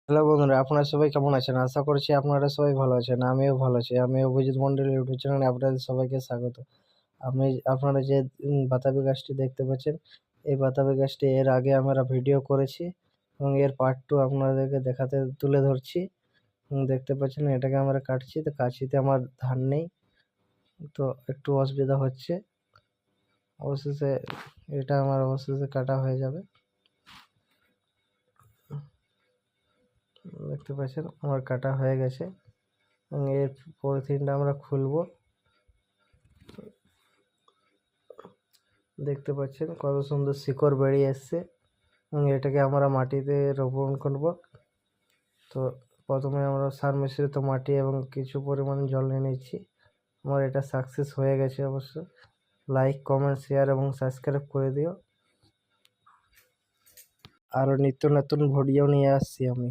Hello বন্ধুরা, আপনারা সবাই কেমন আছেন? আশা করছি আপনারা সবাই ভালো আছেন। আমিও ভালো আছি। আমি অভিজিৎ মন্ডল ইউটিউব চ্যানেলে আপনাদের সবাইকে স্বাগত। আপনারা যে বাতাবি গাছটি দেখতে পাচ্ছেন, এই বাতাবি গাছটি এর আগে আমরা ভিডিও করেছি এবং এর পার্ট 2 আপনাদেরকে তুলে ধরছি। দেখতে পাচ্ছেন এটাকে আমরা কাটছি, তো কাঁচিতে আমার ধার নেই, তো একটু অসুবিধা হচ্ছে। অবশেষে এটা আমার অবশেষে কাটা হয়ে যাবে। দেখতে পাচ্ছেন আমার কাটা হয়ে গেছে এবং এর পলিথিনটা আমরা খুলবো। দেখতে পাচ্ছেন কত সুন্দর শিকড় বেরিয়ে এসছে এবং এটাকে আমরা মাটিতে রোপণ করব। তো প্রথমে আমরা সার মিশ্রিত মাটি এবং কিছু পরিমাণ জল নিয়ে নিচ্ছি। আমার এটা সাকসেস হয়ে গেছে অবশ্য। লাইক, কমেন্ট, শেয়ার এবং সাবস্ক্রাইব করে দিও। আরও নিত্য নতুন ভিডিও নিয়ে আসছি আমি।